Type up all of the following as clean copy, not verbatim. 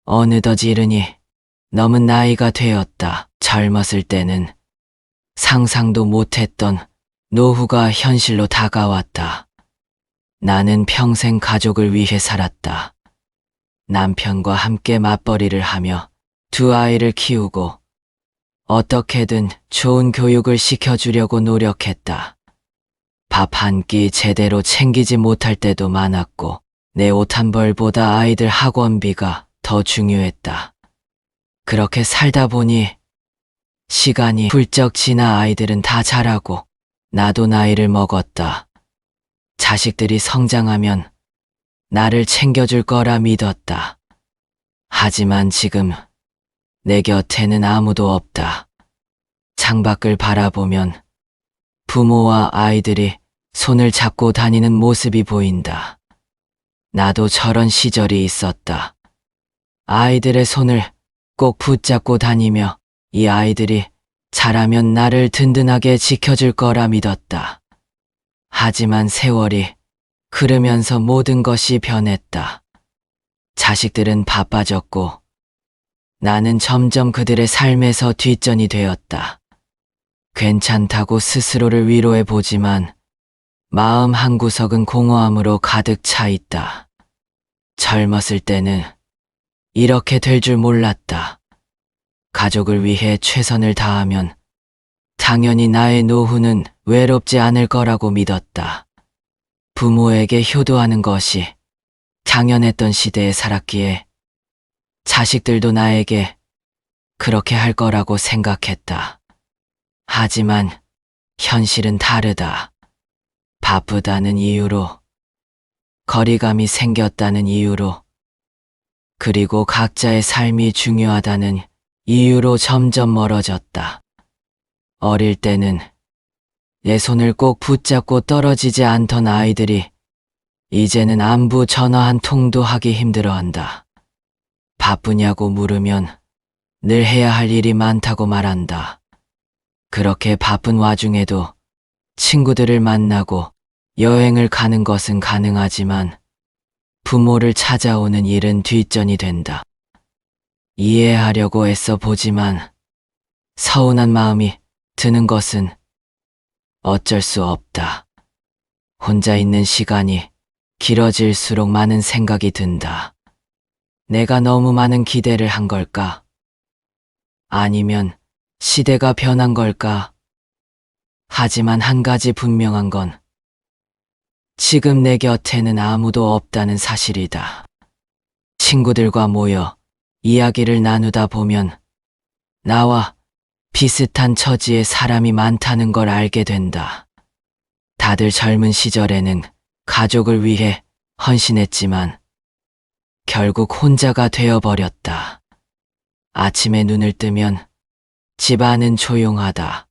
어느덧 이르니 넘은 나이가 되었다. 젊었을 때는 상상도 못했던 노후가 현실로 다가왔다. 나는 평생 가족을 위해 살았다. 남편과 함께 맞벌이를 하며 두 아이를 키우고 어떻게든 좋은 교육을 시켜주려고 노력했다. 밥 한 끼 제대로 챙기지 못할 때도 많았고 내 옷 한 벌보다 아이들 학원비가 더 중요했다. 그렇게 살다 보니 시간이 훌쩍 지나 아이들은 다 자라고 나도 나이를 먹었다. 자식들이 성장하면 나를 챙겨줄 거라 믿었다. 하지만 지금 내 곁에는 아무도 없다. 창밖을 바라보면 부모와 아이들이 손을 잡고 다니는 모습이 보인다. 나도 저런 시절이 있었다. 아이들의 손을 꼭 붙잡고 다니며 이 아이들이 자라면 나를 든든하게 지켜줄 거라 믿었다. 하지만 세월이 흐르면서 모든 것이 변했다. 자식들은 바빠졌고 나는 점점 그들의 삶에서 뒷전이 되었다. 괜찮다고 스스로를 위로해 보지만 마음 한구석은 공허함으로 가득 차 있다. 젊었을 때는 이렇게 될 줄 몰랐다. 가족을 위해 최선을 다하면 당연히 나의 노후는 외롭지 않을 거라고 믿었다. 부모에게 효도하는 것이 당연했던 시대에 살았기에 자식들도 나에게 그렇게 할 거라고 생각했다. 하지만 현실은 다르다. 바쁘다는 이유로, 거리감이 생겼다는 이유로, 그리고 각자의 삶이 중요하다는 이유로 점점 멀어졌다. 어릴 때는 내 손을 꼭 붙잡고 떨어지지 않던 아이들이 이제는 안부 전화 한 통도 하기 힘들어한다. 바쁘냐고 물으면 늘 해야 할 일이 많다고 말한다. 그렇게 바쁜 와중에도 친구들을 만나고 여행을 가는 것은 가능하지만 부모를 찾아오는 일은 뒷전이 된다. 이해하려고 애써 보지만 서운한 마음이 드는 것은 어쩔 수 없다. 혼자 있는 시간이 길어질수록 많은 생각이 든다. 내가 너무 많은 기대를 한 걸까? 아니면 시대가 변한 걸까? 하지만 한 가지 분명한 건 지금 내 곁에는 아무도 없다는 사실이다. 친구들과 모여 이야기를 나누다 보면 나와 비슷한 처지의 사람이 많다는 걸 알게 된다. 다들 젊은 시절에는 가족을 위해 헌신했지만 결국 혼자가 되어버렸다. 아침에 눈을 뜨면 집안은 조용하다.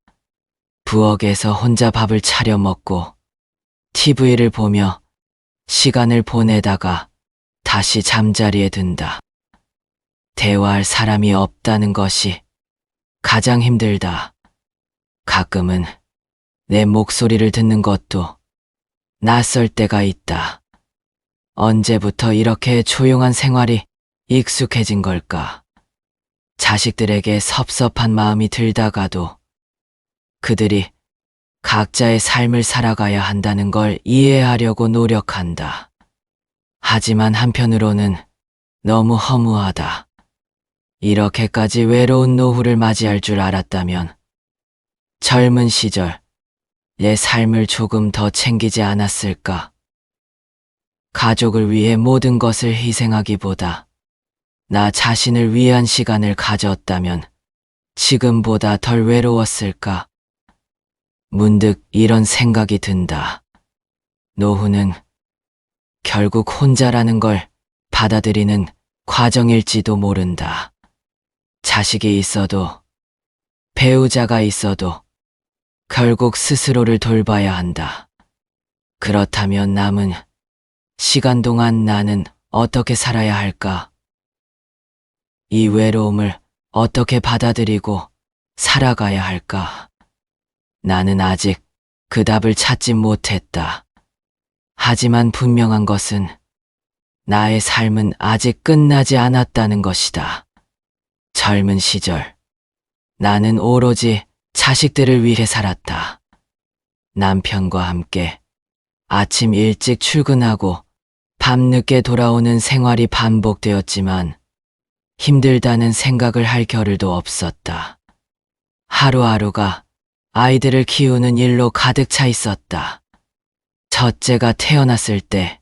부엌에서 혼자 밥을 차려 먹고 TV를 보며 시간을 보내다가 다시 잠자리에 든다. 대화할 사람이 없다는 것이 가장 힘들다. 가끔은 내 목소리를 듣는 것도 낯설 때가 있다. 언제부터 이렇게 조용한 생활이 익숙해진 걸까? 자식들에게 섭섭한 마음이 들다가도 그들이 각자의 삶을 살아가야 한다는 걸 이해하려고 노력한다. 하지만 한편으로는 너무 허무하다. 이렇게까지 외로운 노후를 맞이할 줄 알았다면 젊은 시절 내 삶을 조금 더 챙기지 않았을까? 가족을 위해 모든 것을 희생하기보다 나 자신을 위한 시간을 가졌다면 지금보다 덜 외로웠을까? 문득 이런 생각이 든다. 노후는 결국 혼자라는 걸 받아들이는 과정일지도 모른다. 자식이 있어도 배우자가 있어도 결국 스스로를 돌봐야 한다. 그렇다면 남은 시간 동안 나는 어떻게 살아야 할까? 이 외로움을 어떻게 받아들이고 살아가야 할까? 나는 아직 그 답을 찾지 못했다. 하지만 분명한 것은 나의 삶은 아직 끝나지 않았다는 것이다. 젊은 시절, 나는 오로지 자식들을 위해 살았다. 남편과 함께 아침 일찍 출근하고 밤늦게 돌아오는 생활이 반복되었지만 힘들다는 생각을 할 겨를도 없었다. 하루하루가 아이들을 키우는 일로 가득 차 있었다. 첫째가 태어났을 때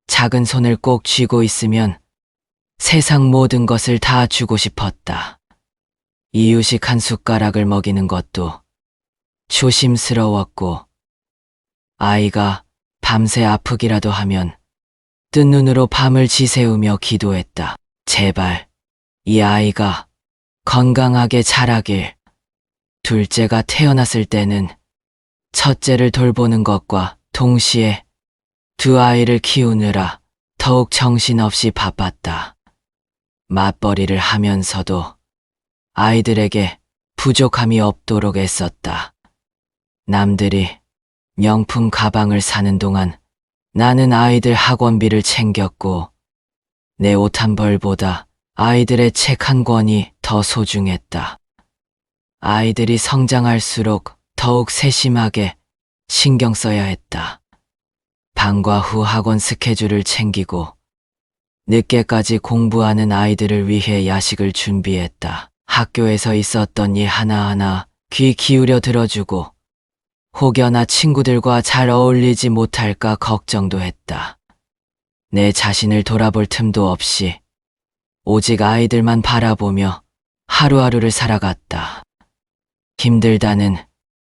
작은 손을 꼭 쥐고 있으면 세상 모든 것을 다 주고 싶었다. 이유식 한 숟가락을 먹이는 것도 조심스러웠고, 아이가 밤새 아프기라도 하면 뜬 눈으로 밤을 지새우며 기도했다. 제발 이 아이가 건강하게 자라길. 둘째가 태어났을 때는 첫째를 돌보는 것과 동시에 두 아이를 키우느라 더욱 정신없이 바빴다. 맞벌이를 하면서도 아이들에게 부족함이 없도록 애썼다. 남들이 명품 가방을 사는 동안 나는 아이들 학원비를 챙겼고, 내 옷 한 벌보다 아이들의 책 한 권이 더 소중했다. 아이들이 성장할수록 더욱 세심하게 신경 써야 했다. 방과 후 학원 스케줄을 챙기고 늦게까지 공부하는 아이들을 위해 야식을 준비했다. 학교에서 있었던 일 하나하나 귀 기울여 들어주고 혹여나 친구들과 잘 어울리지 못할까 걱정도 했다. 내 자신을 돌아볼 틈도 없이 오직 아이들만 바라보며 하루하루를 살아갔다. 힘들다는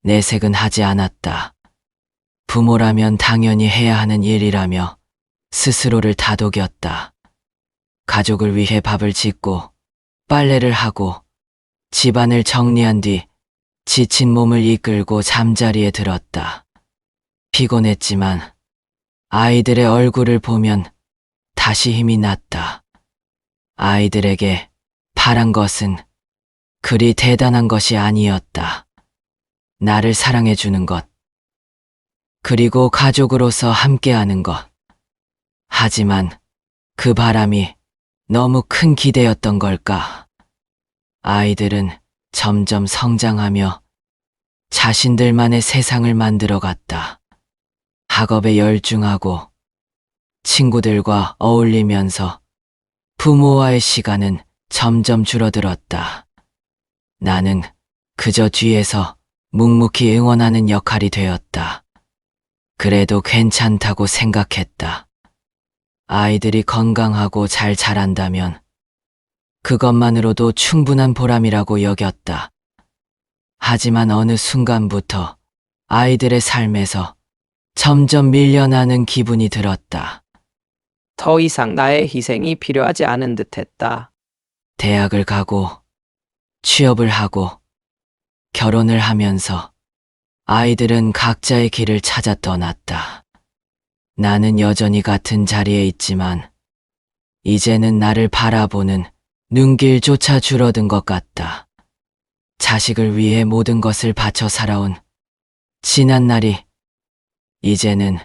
내색은 하지 않았다. 부모라면 당연히 해야 하는 일이라며 스스로를 다독였다. 가족을 위해 밥을 짓고 빨래를 하고 집안을 정리한 뒤 지친 몸을 이끌고 잠자리에 들었다. 피곤했지만 아이들의 얼굴을 보면 다시 힘이 났다. 아이들에게 바란 것은 그리 대단한 것이 아니었다. 나를 사랑해주는 것, 그리고 가족으로서 함께하는 것. 하지만 그 바람이 너무 큰 기대였던 걸까? 아이들은 점점 성장하며 자신들만의 세상을 만들어갔다. 학업에 열중하고 친구들과 어울리면서 부모와의 시간은 점점 줄어들었다. 나는 그저 뒤에서 묵묵히 응원하는 역할이 되었다. 그래도 괜찮다고 생각했다. 아이들이 건강하고 잘 자란다면 그것만으로도 충분한 보람이라고 여겼다. 하지만 어느 순간부터 아이들의 삶에서 점점 밀려나는 기분이 들었다. 더 이상 나의 희생이 필요하지 않은 듯했다. 대학을 가고 취업을 하고 결혼을 하면서 아이들은 각자의 길을 찾아 떠났다. 나는 여전히 같은 자리에 있지만 이제는 나를 바라보는 눈길조차 줄어든 것 같다. 자식을 위해 모든 것을 바쳐 살아온 지난 날이 이제는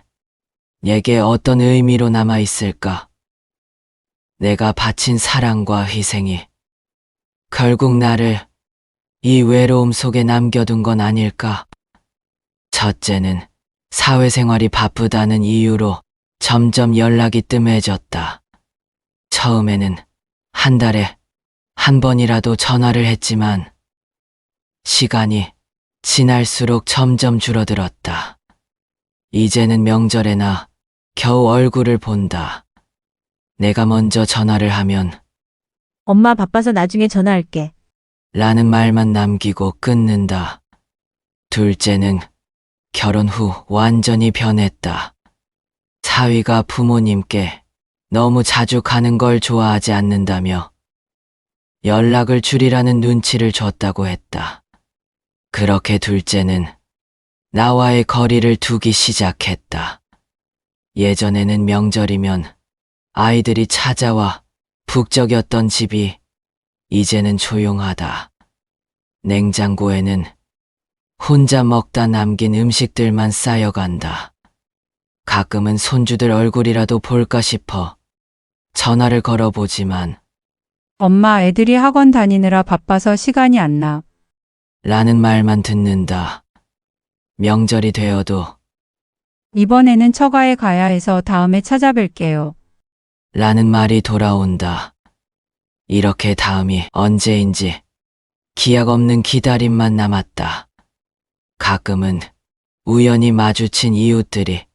내게 어떤 의미로 남아 있을까? 내가 바친 사랑과 희생이 결국 나를 이 외로움 속에 남겨둔 건 아닐까? 첫째는 사회생활이 바쁘다는 이유로 점점 연락이 뜸해졌다. 처음에는 한 달에 한 번이라도 전화를 했지만 시간이 지날수록 점점 줄어들었다. 이제는 명절에나 겨우 얼굴을 본다. 내가 먼저 전화를 하면 엄마 바빠서 나중에 전화할게. 라는 말만 남기고 끊는다. 둘째는 결혼 후 완전히 변했다. 사위가 부모님께 너무 자주 가는 걸 좋아하지 않는다며 연락을 줄이라는 눈치를 줬다고 했다. 그렇게 둘째는 나와의 거리를 두기 시작했다. 예전에는 명절이면 아이들이 찾아와 북적였던 집이 이제는 조용하다. 냉장고에는 혼자 먹다 남긴 음식들만 쌓여간다. 가끔은 손주들 얼굴이라도 볼까 싶어 전화를 걸어보지만 엄마, 애들이 학원 다니느라 바빠서 시간이 안 나. 라는 말만 듣는다. 명절이 되어도 이번에는 처가에 가야 해서 다음에 찾아뵐게요. 라는 말이 돌아온다. 이렇게 다음이 언제인지 기약 없는 기다림만 남았다. 가끔은 우연히 마주친 이웃들이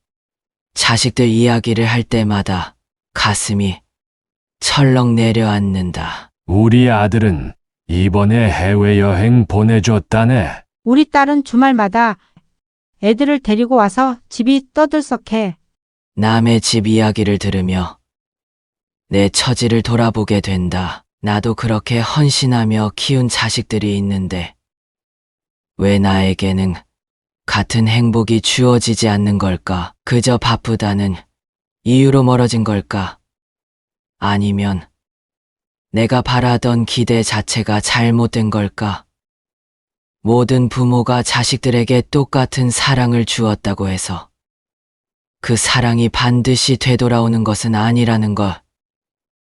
자식들 이야기를 할 때마다 가슴이 철렁 내려앉는다. 우리 아들은 이번에 해외여행 보내줬다네. 우리 딸은 주말마다 애들을 데리고 와서 집이 떠들썩해. 남의 집 이야기를 들으며 내 처지를 돌아보게 된다. 나도 그렇게 헌신하며 키운 자식들이 있는데 왜 나에게는 같은 행복이 주어지지 않는 걸까? 그저 바쁘다는 이유로 멀어진 걸까? 아니면 내가 바라던 기대 자체가 잘못된 걸까? 모든 부모가 자식들에게 똑같은 사랑을 주었다고 해서 그 사랑이 반드시 되돌아오는 것은 아니라는 걸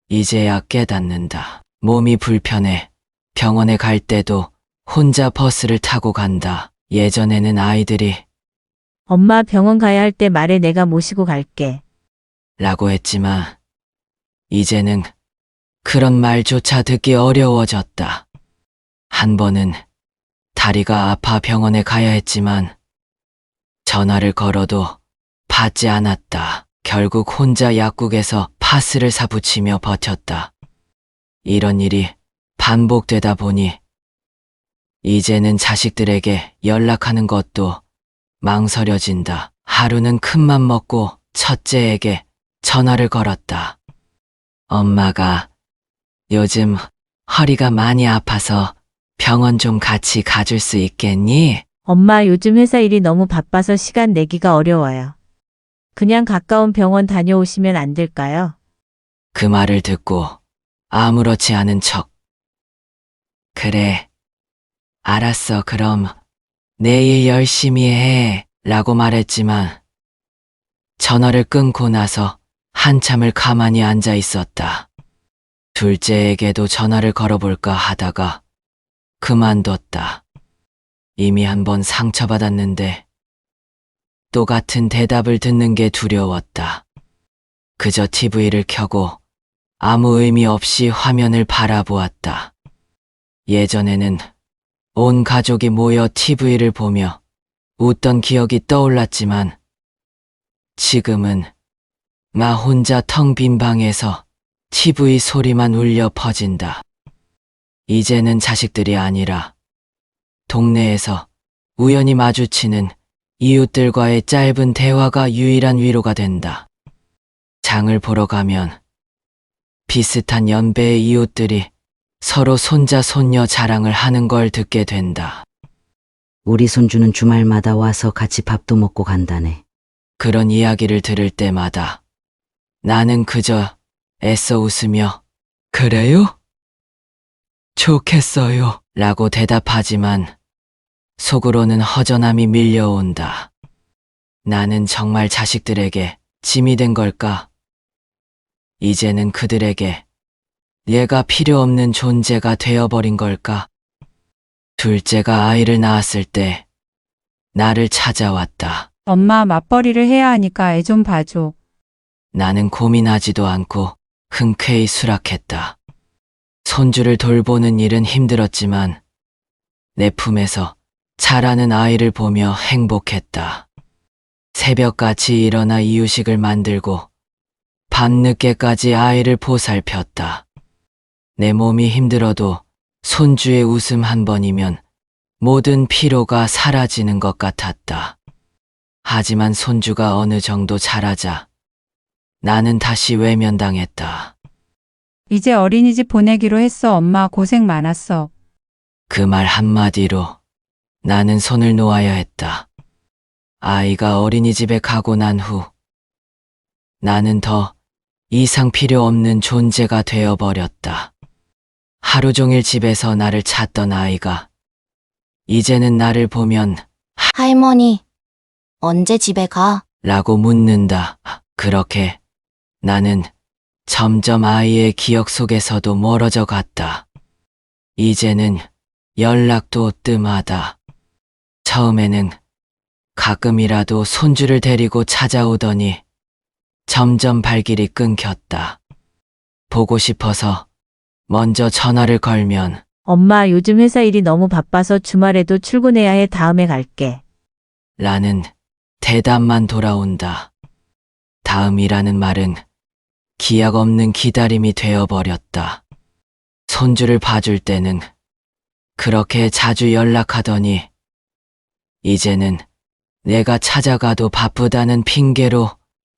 이제야 깨닫는다. 몸이 불편해 병원에 갈 때도 혼자 버스를 타고 간다. 예전에는 아이들이 엄마 병원 가야 할 때 말해 내가 모시고 갈게. 라고 했지만 이제는 그런 말조차 듣기 어려워졌다. 한 번은 다리가 아파 병원에 가야 했지만 전화를 걸어도 받지 않았다. 결국 혼자 약국에서 파스를 사 붙이며 버텼다. 이런 일이 반복되다 보니 이제는 자식들에게 연락하는 것도 망설여진다. 하루는 큰맘 먹고 첫째에게 전화를 걸었다. 엄마가 요즘 허리가 많이 아파서 병원 좀 같이 가줄 수 있겠니? 엄마 요즘 회사 일이 너무 바빠서 시간 내기가 어려워요. 그냥 가까운 병원 다녀오시면 안 될까요? 그 말을 듣고 아무렇지 않은 척. 그래. 알았어, 그럼 내일 열심히 해. 라고 말했지만 전화를 끊고 나서 한참을 가만히 앉아 있었다. 둘째에게도 전화를 걸어볼까 하다가 그만뒀다. 이미 한 번 상처받았는데 또 같은 대답을 듣는 게 두려웠다. 그저 TV를 켜고 아무 의미 없이 화면을 바라보았다. 예전에는 온 가족이 모여 TV를 보며 웃던 기억이 떠올랐지만 지금은 나 혼자 텅 빈 방에서 TV 소리만 울려 퍼진다. 이제는 자식들이 아니라 동네에서 우연히 마주치는 이웃들과의 짧은 대화가 유일한 위로가 된다. 장을 보러 가면 비슷한 연배의 이웃들이 서로 손자 손녀 자랑을 하는 걸 듣게 된다. 우리 손주는 주말마다 와서 같이 밥도 먹고 간다네. 그런 이야기를 들을 때마다 나는 그저 애써 웃으며 그래요? 좋겠어요. 라고 대답하지만 속으로는 허전함이 밀려온다. 나는 정말 자식들에게 짐이 된 걸까? 이제는 그들에게 얘가 필요 없는 존재가 되어버린 걸까? 둘째가 아이를 낳았을 때 나를 찾아왔다. 엄마, 맞벌이를 해야 하니까 애 좀 봐줘. 나는 고민하지도 않고 흔쾌히 수락했다. 손주를 돌보는 일은 힘들었지만 내 품에서 자라는 아이를 보며 행복했다. 새벽같이 일어나 이유식을 만들고 밤늦게까지 아이를 보살폈다. 내 몸이 힘들어도 손주의 웃음 한 번이면 모든 피로가 사라지는 것 같았다. 하지만 손주가 어느 정도 자라자 나는 다시 외면당했다. 이제 어린이집 보내기로 했어. 엄마 고생 많았어. 그 말 한마디로 나는 손을 놓아야 했다. 아이가 어린이집에 가고 난 후 나는 더 이상 필요 없는 존재가 되어버렸다. 하루 종일 집에서 나를 찾던 아이가 이제는 나를 보면 할머니, 언제 집에 가? 라고 묻는다. 그렇게 나는 점점 아이의 기억 속에서도 멀어져 갔다. 이제는 연락도 뜸하다. 처음에는 가끔이라도 손주를 데리고 찾아오더니 점점 발길이 끊겼다. 보고 싶어서 먼저 전화를 걸면 엄마, 요즘 회사 일이 너무 바빠서 주말에도 출근해야 해. 다음에 갈게. 라는 대답만 돌아온다. 다음이라는 말은 기약 없는 기다림이 되어버렸다. 손주를 봐줄 때는 그렇게 자주 연락하더니 이제는 내가 찾아가도 바쁘다는 핑계로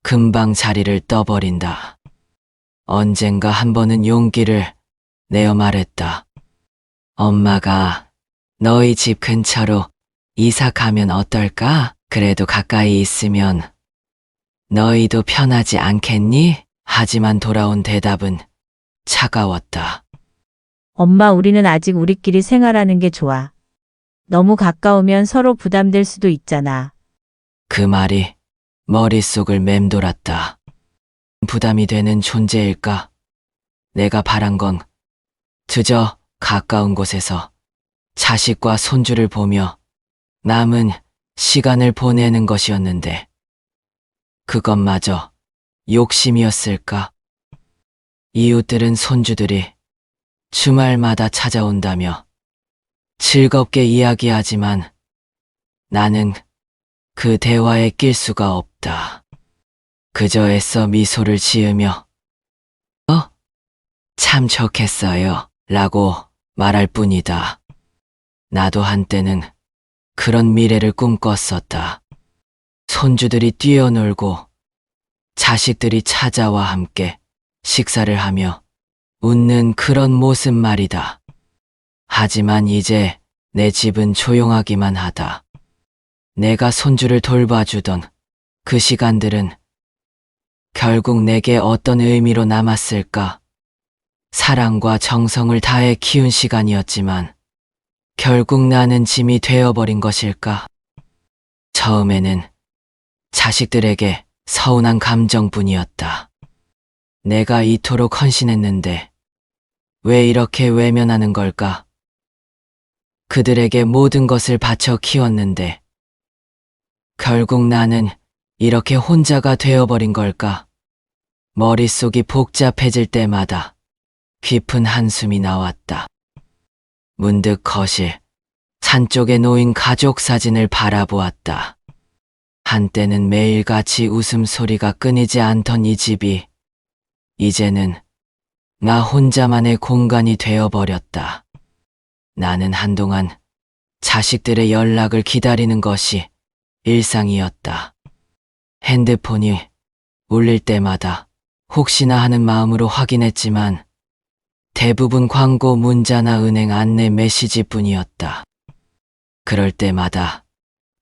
금방 자리를 떠버린다. 언젠가 한 번은 용기를 내어 말했다. 엄마가 너희 집 근처로 이사 가면 어떨까? 그래도 가까이 있으면 너희도 편하지 않겠니? 하지만 돌아온 대답은 차가웠다. 엄마, 우리는 아직 우리끼리 생활하는 게 좋아. 너무 가까우면 서로 부담될 수도 있잖아. 그 말이 머릿속을 맴돌았다. 부담이 되는 존재일까? 내가 바란 건 그저 가까운 곳에서 자식과 손주를 보며 남은 시간을 보내는 것이었는데 그것마저 욕심이었을까? 이웃들은 손주들이 주말마다 찾아온다며 즐겁게 이야기하지만 나는 그 대화에 낄 수가 없다. 그저 애써 미소를 지으며 참 좋겠어요 라고 말할 뿐이다. 나도 한때는 그런 미래를 꿈꿨었다. 손주들이 뛰어놀고 자식들이 찾아와 함께 식사를 하며 웃는 그런 모습 말이다. 하지만 이제 내 집은 조용하기만 하다. 내가 손주를 돌봐주던 그 시간들은 결국 내게 어떤 의미로 남았을까? 사랑과 정성을 다해 키운 시간이었지만 결국 나는 짐이 되어버린 것일까? 처음에는 자식들에게 서운한 감정뿐이었다. 내가 이토록 헌신했는데 왜 이렇게 외면하는 걸까? 그들에게 모든 것을 바쳐 키웠는데 결국 나는 이렇게 혼자가 되어버린 걸까? 머릿속이 복잡해질 때마다 깊은 한숨이 나왔다. 문득 거실, 산쪽에 놓인 가족 사진을 바라보았다. 한때는 매일같이 웃음소리가 끊이지 않던 이 집이 이제는 나 혼자만의 공간이 되어버렸다. 나는 한동안 자식들의 연락을 기다리는 것이 일상이었다. 핸드폰이 울릴 때마다 혹시나 하는 마음으로 확인했지만 대부분 광고 문자나 은행 안내 메시지뿐이었다. 그럴 때마다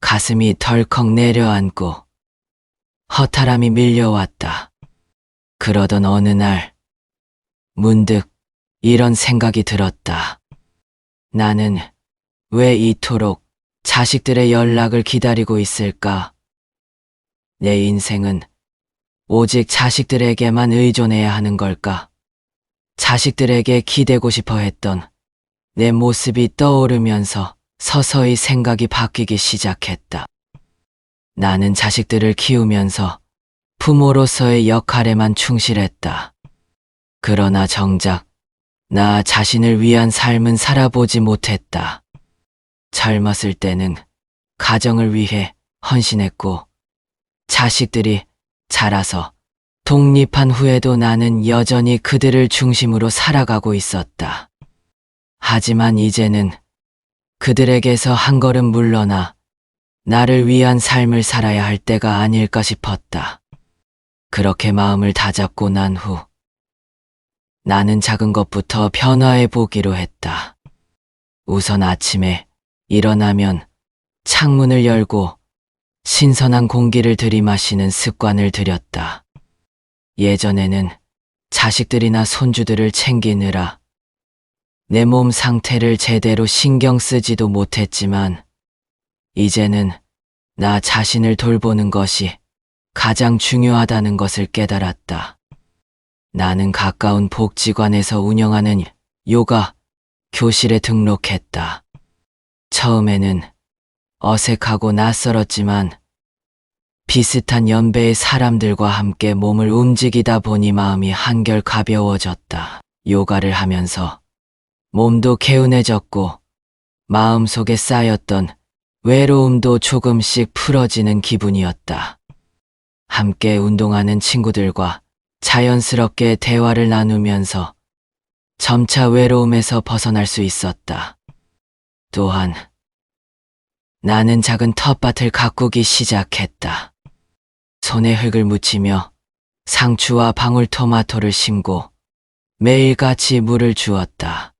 가슴이 덜컥 내려앉고 허탈함이 밀려왔다. 그러던 어느 날 문득 이런 생각이 들었다. 나는 왜 이토록 자식들의 연락을 기다리고 있을까? 내 인생은 오직 자식들에게만 의존해야 하는 걸까? 자식들에게 기대고 싶어 했던 내 모습이 떠오르면서 서서히 생각이 바뀌기 시작했다. 나는 자식들을 키우면서 부모로서의 역할에만 충실했다. 그러나 정작 나 자신을 위한 삶은 살아보지 못했다. 젊었을 때는 가정을 위해 헌신했고 자식들이 자라서 독립한 후에도 나는 여전히 그들을 중심으로 살아가고 있었다. 하지만 이제는 그들에게서 한 걸음 물러나 나를 위한 삶을 살아야 할 때가 아닐까 싶었다. 그렇게 마음을 다잡고 난 후 나는 작은 것부터 변화해 보기로 했다. 우선 아침에 일어나면 창문을 열고 신선한 공기를 들이마시는 습관을 들였다. 예전에는 자식들이나 손주들을 챙기느라 내 몸 상태를 제대로 신경 쓰지도 못했지만 이제는 나 자신을 돌보는 것이 가장 중요하다는 것을 깨달았다. 나는 가까운 복지관에서 운영하는 요가 교실에 등록했다. 처음에는 어색하고 낯설었지만 비슷한 연배의 사람들과 함께 몸을 움직이다 보니 마음이 한결 가벼워졌다. 요가를 하면서 몸도 개운해졌고 마음속에 쌓였던 외로움도 조금씩 풀어지는 기분이었다. 함께 운동하는 친구들과 자연스럽게 대화를 나누면서 점차 외로움에서 벗어날 수 있었다. 또한 나는 작은 텃밭을 가꾸기 시작했다. 손에 흙을 묻히며 상추와 방울토마토를 심고 매일같이 물을 주었다.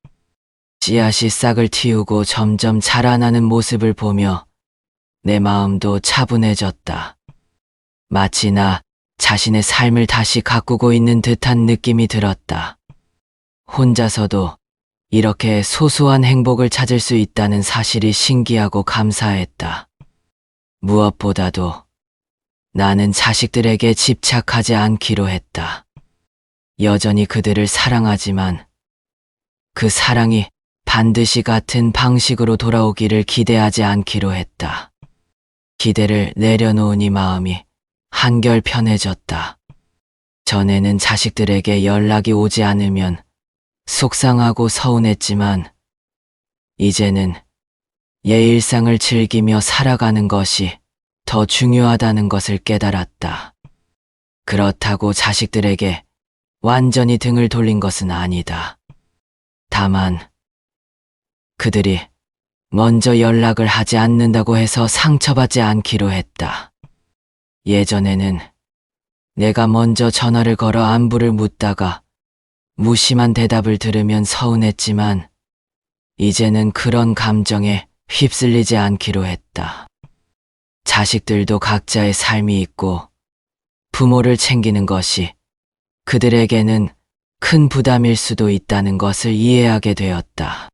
씨앗이 싹을 틔우고 점점 자라나는 모습을 보며 내 마음도 차분해졌다. 마치 나 자신의 삶을 다시 가꾸고 있는 듯한 느낌이 들었다. 혼자서도 이렇게 소소한 행복을 찾을 수 있다는 사실이 신기하고 감사했다. 무엇보다도 나는 자식들에게 집착하지 않기로 했다. 여전히 그들을 사랑하지만 그 사랑이 반드시 같은 방식으로 돌아오기를 기대하지 않기로 했다. 기대를 내려놓으니 마음이 한결 편해졌다. 전에는 자식들에게 연락이 오지 않으면 속상하고 서운했지만 이제는 내 일상을 즐기며 살아가는 것이 더 중요하다는 것을 깨달았다. 그렇다고 자식들에게 완전히 등을 돌린 것은 아니다. 다만 그들이 먼저 연락을 하지 않는다고 해서 상처받지 않기로 했다. 예전에는 내가 먼저 전화를 걸어 안부를 묻다가 무심한 대답을 들으면 서운했지만 이제는 그런 감정에 휩쓸리지 않기로 했다. 자식들도 각자의 삶이 있고 부모를 챙기는 것이 그들에게는 큰 부담일 수도 있다는 것을 이해하게 되었다.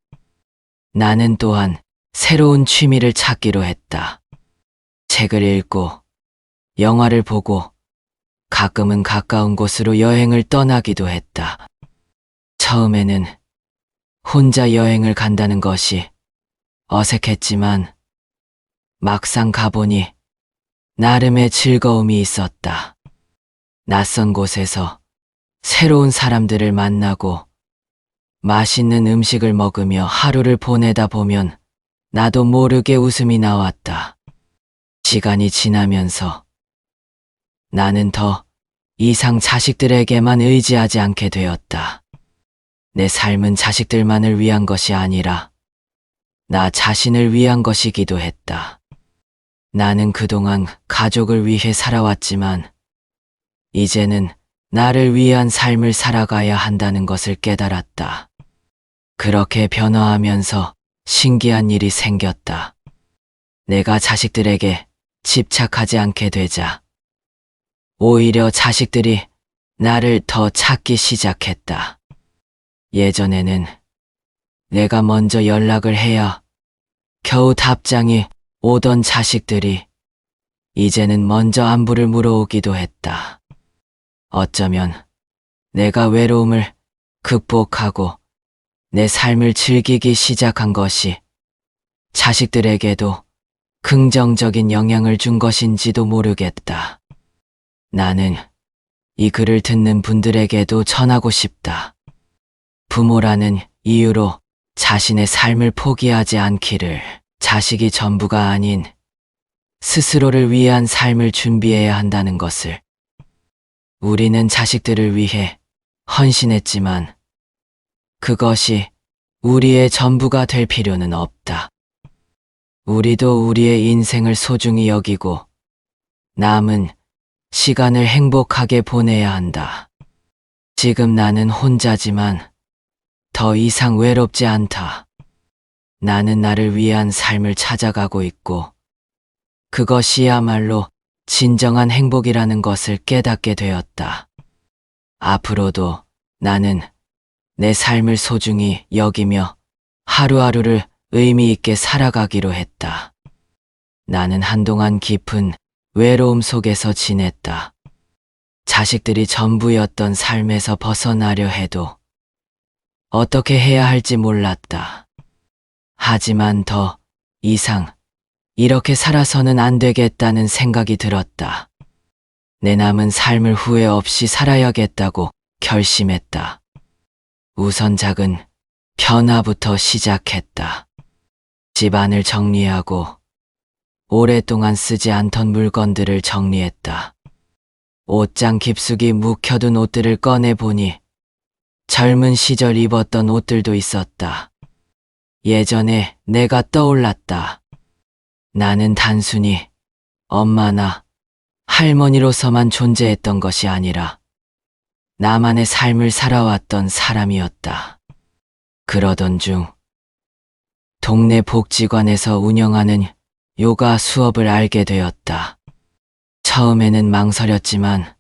나는 또한 새로운 취미를 찾기로 했다. 책을 읽고 영화를 보고 가끔은 가까운 곳으로 여행을 떠나기도 했다. 처음에는 혼자 여행을 간다는 것이 어색했지만 막상 가보니 나름의 즐거움이 있었다. 낯선 곳에서 새로운 사람들을 만나고 맛있는 음식을 먹으며 하루를 보내다 보면 나도 모르게 웃음이 나왔다. 시간이 지나면서 나는 더 이상 자식들에게만 의지하지 않게 되었다. 내 삶은 자식들만을 위한 것이 아니라 나 자신을 위한 것이기도 했다. 나는 그동안 가족을 위해 살아왔지만 이제는 나를 위한 삶을 살아가야 한다는 것을 깨달았다. 그렇게 변화하면서 신기한 일이 생겼다. 내가 자식들에게 집착하지 않게 되자 오히려 자식들이 나를 더 찾기 시작했다. 예전에는 내가 먼저 연락을 해야 겨우 답장이 오던 자식들이 이제는 먼저 안부를 물어오기도 했다. 어쩌면 내가 외로움을 극복하고 내 삶을 즐기기 시작한 것이 자식들에게도 긍정적인 영향을 준 것인지도 모르겠다. 나는 이 글을 듣는 분들에게도 전하고 싶다. 부모라는 이유로 자신의 삶을 포기하지 않기를. 자식이 전부가 아닌 스스로를 위한 삶을 준비해야 한다는 것을. 우리는 자식들을 위해 헌신했지만 그것이 우리의 전부가 될 필요는 없다. 우리도 우리의 인생을 소중히 여기고 남은 시간을 행복하게 보내야 한다. 지금 나는 혼자지만 더 이상 외롭지 않다. 나는 나를 위한 삶을 찾아가고 있고 그것이야말로 진정한 행복이라는 것을 깨닫게 되었다. 앞으로도 나는 내 삶을 소중히 여기며 하루하루를 의미 있게 살아가기로 했다. 나는 한동안 깊은 외로움 속에서 지냈다. 자식들이 전부였던 삶에서 벗어나려 해도 어떻게 해야 할지 몰랐다. 하지만 더 이상 이렇게 살아서는 안 되겠다는 생각이 들었다. 내 남은 삶을 후회 없이 살아야겠다고 결심했다. 우선 작은 변화부터 시작했다. 집안을 정리하고 오랫동안 쓰지 않던 물건들을 정리했다. 옷장 깊숙이 묵혀둔 옷들을 꺼내보니 젊은 시절 입었던 옷들도 있었다. 예전에 내가 떠올랐다. 나는 단순히 엄마나 할머니로서만 존재했던 것이 아니라 나만의 삶을 살아왔던 사람이었다. 그러던 중 동네 복지관에서 운영하는 요가 수업을 알게 되었다. 처음에는 망설였지만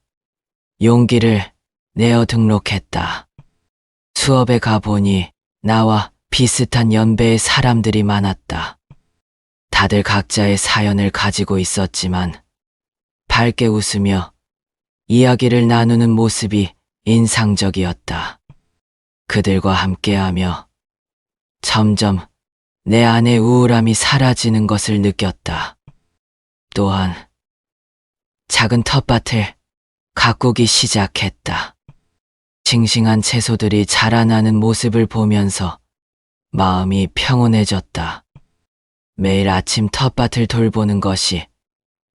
용기를 내어 등록했다. 수업에 가보니 나와 비슷한 연배의 사람들이 많았다. 다들 각자의 사연을 가지고 있었지만 밝게 웃으며 이야기를 나누는 모습이 인상적이었다. 그들과 함께하며 점점 내 안의 우울함이 사라지는 것을 느꼈다. 또한 작은 텃밭을 가꾸기 시작했다. 싱싱한 채소들이 자라나는 모습을 보면서 마음이 평온해졌다. 매일 아침 텃밭을 돌보는 것이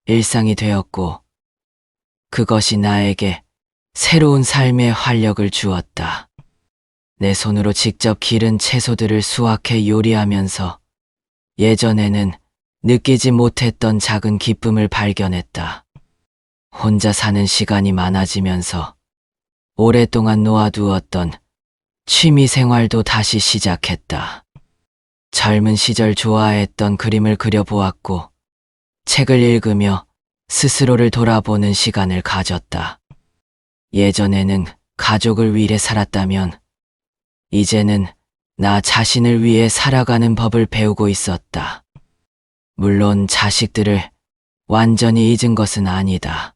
일상이 되었고 그것이 나에게 새로운 삶의 활력을 주었다. 내 손으로 직접 기른 채소들을 수확해 요리하면서 예전에는 느끼지 못했던 작은 기쁨을 발견했다. 혼자 사는 시간이 많아지면서 오랫동안 놓아두었던 취미 생활도 다시 시작했다. 젊은 시절 좋아했던 그림을 그려보았고 책을 읽으며 스스로를 돌아보는 시간을 가졌다. 예전에는 가족을 위해 살았다면 이제는 나 자신을 위해 살아가는 법을 배우고 있었다. 물론 자식들을 완전히 잊은 것은 아니다.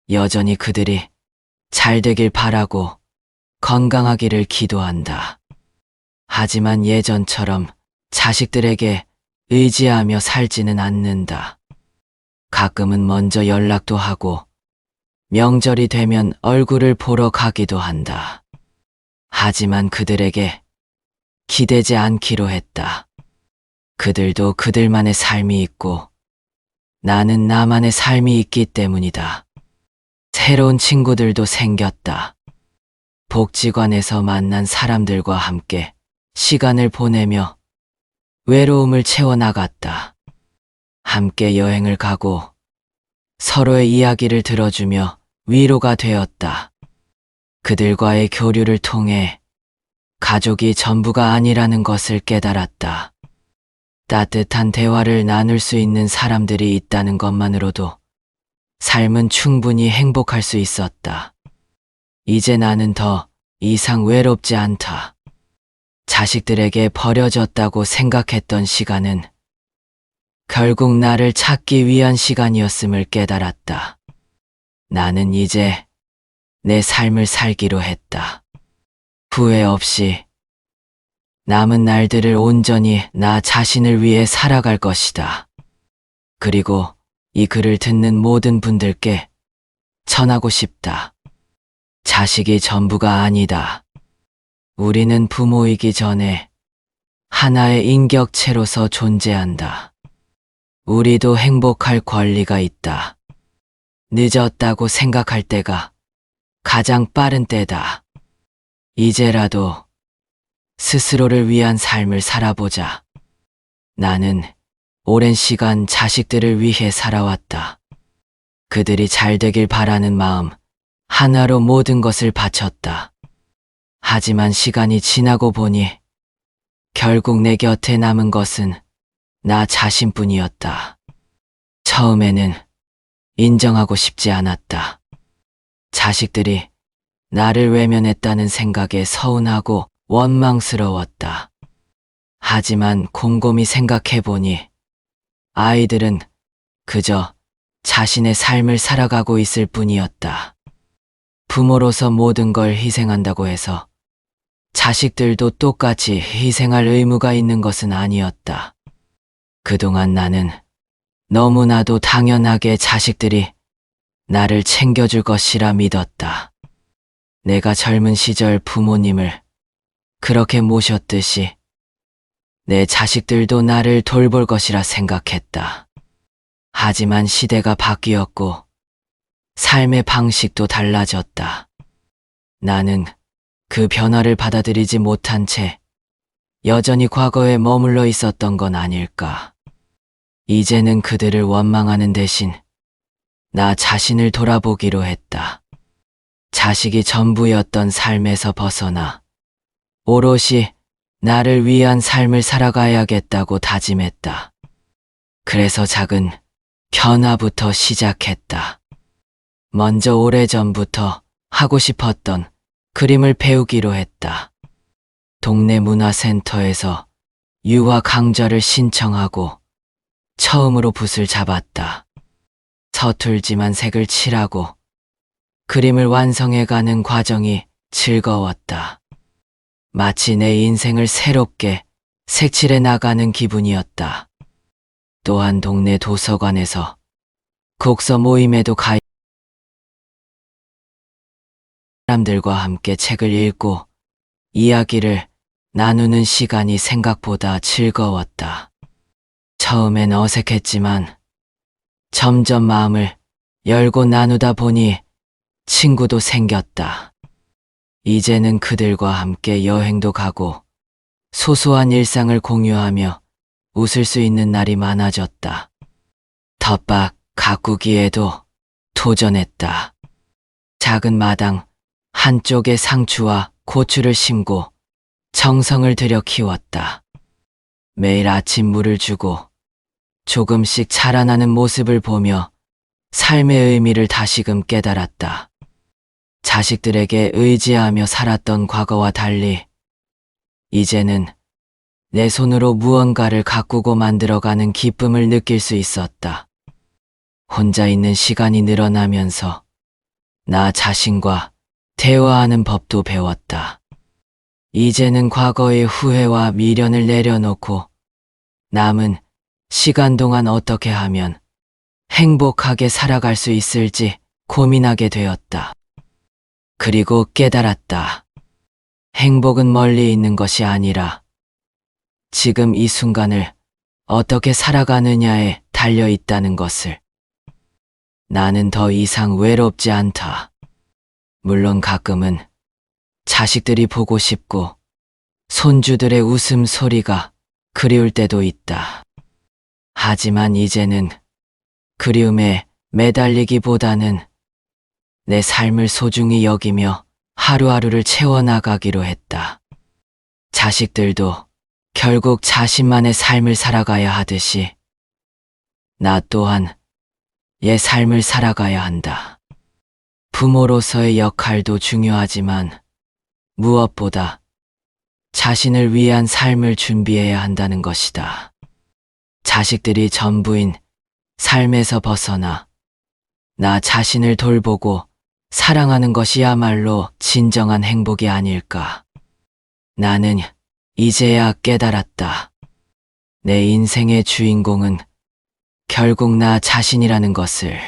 여전히 그들이 잘 되길 바라고 건강하기를 기도한다. 하지만 예전처럼 자식들에게 의지하며 살지는 않는다. 가끔은 먼저 연락도 하고 명절이 되면 얼굴을 보러 가기도 한다. 하지만 그들에게 기대지 않기로 했다. 그들도 그들만의 삶이 있고 나는 나만의 삶이 있기 때문이다. 새로운 친구들도 생겼다. 복지관에서 만난 사람들과 함께 시간을 보내며 외로움을 채워나갔다. 함께 여행을 가고 서로의 이야기를 들어주며 위로가 되었다. 그들과의 교류를 통해 가족이 전부가 아니라는 것을 깨달았다. 따뜻한 대화를 나눌 수 있는 사람들이 있다는 것만으로도 삶은 충분히 행복할 수 있었다. 이제 나는 더 이상 외롭지 않다. 자식들에게 버려졌다고 생각했던 시간은 결국 나를 찾기 위한 시간이었음을 깨달았다. 나는 이제 내 삶을 살기로 했다. 후회 없이 남은 날들을 온전히 나 자신을 위해 살아갈 것이다. 그리고 이 글을 듣는 모든 분들께 전하고 싶다. 자식이 전부가 아니다. 우리는 부모이기 전에 하나의 인격체로서 존재한다. 우리도 행복할 권리가 있다. 늦었다고 생각할 때가 가장 빠른 때다. 이제라도 스스로를 위한 삶을 살아보자. 나는 오랜 시간 자식들을 위해 살아왔다. 그들이 잘 되길 바라는 마음 하나로 모든 것을 바쳤다. 하지만 시간이 지나고 보니 결국 내 곁에 남은 것은 나 자신뿐이었다. 처음에는 인정하고 싶지 않았다. 자식들이 나를 외면했다는 생각에 서운하고 원망스러웠다. 하지만 곰곰이 생각해보니 아이들은 그저 자신의 삶을 살아가고 있을 뿐이었다. 부모로서 모든 걸 희생한다고 해서 자식들도 똑같이 희생할 의무가 있는 것은 아니었다. 그동안 나는 너무나도 당연하게 자식들이 나를 챙겨줄 것이라 믿었다. 내가 젊은 시절 부모님을 그렇게 모셨듯이 내 자식들도 나를 돌볼 것이라 생각했다. 하지만 시대가 바뀌었고 삶의 방식도 달라졌다. 나는 그 변화를 받아들이지 못한 채 여전히 과거에 머물러 있었던 건 아닐까. 이제는 그들을 원망하는 대신 나 자신을 돌아보기로 했다. 자식이 전부였던 삶에서 벗어나 오롯이 나를 위한 삶을 살아가야겠다고 다짐했다. 그래서 작은 변화부터 시작했다. 먼저 오래전부터 하고 싶었던 그림을 배우기로 했다. 동네 문화센터에서 유화 강좌를 신청하고 처음으로 붓을 잡았다. 서툴지만 색을 칠하고 그림을 완성해가는 과정이 즐거웠다. 마치 내 인생을 새롭게 색칠해 나가는 기분이었다. 또한 동네 도서관에서 독서 모임에도 가입 사람들과 함께 책을 읽고 이야기를 나누는 시간이 생각보다 즐거웠다. 처음엔 어색했지만 점점 마음을 열고 나누다 보니 친구도 생겼다. 이제는 그들과 함께 여행도 가고 소소한 일상을 공유하며 웃을 수 있는 날이 많아졌다. 텃밭 가꾸기에도 도전했다. 작은 마당 한쪽에 상추와 고추를 심고 정성을 들여 키웠다. 매일 아침 물을 주고 조금씩 자라나는 모습을 보며 삶의 의미를 다시금 깨달았다. 자식들에게 의지하며 살았던 과거와 달리 이제는 내 손으로 무언가를 가꾸고 만들어가는 기쁨을 느낄 수 있었다. 혼자 있는 시간이 늘어나면서 나 자신과 대화하는 법도 배웠다. 이제는 과거의 후회와 미련을 내려놓고 남은 시간 동안 어떻게 하면 행복하게 살아갈 수 있을지 고민하게 되었다. 그리고 깨달았다. 행복은 멀리 있는 것이 아니라 지금 이 순간을 어떻게 살아가느냐에 달려 있다는 것을. 나는 더 이상 외롭지 않다. 물론 가끔은 자식들이 보고 싶고 손주들의 웃음소리가 그리울 때도 있다. 하지만 이제는 그리움에 매달리기보다는 내 삶을 소중히 여기며 하루하루를 채워나가기로 했다. 자식들도 결국 자신만의 삶을 살아가야 하듯이 나 또한 얘 삶을 살아가야 한다. 부모로서의 역할도 중요하지만 무엇보다 자신을 위한 삶을 준비해야 한다는 것이다. 자식들이 전부인 삶에서 벗어나 나 자신을 돌보고 사랑하는 것이야말로 진정한 행복이 아닐까. 나는 이제야 깨달았다. 내 인생의 주인공은 결국 나 자신이라는 것을.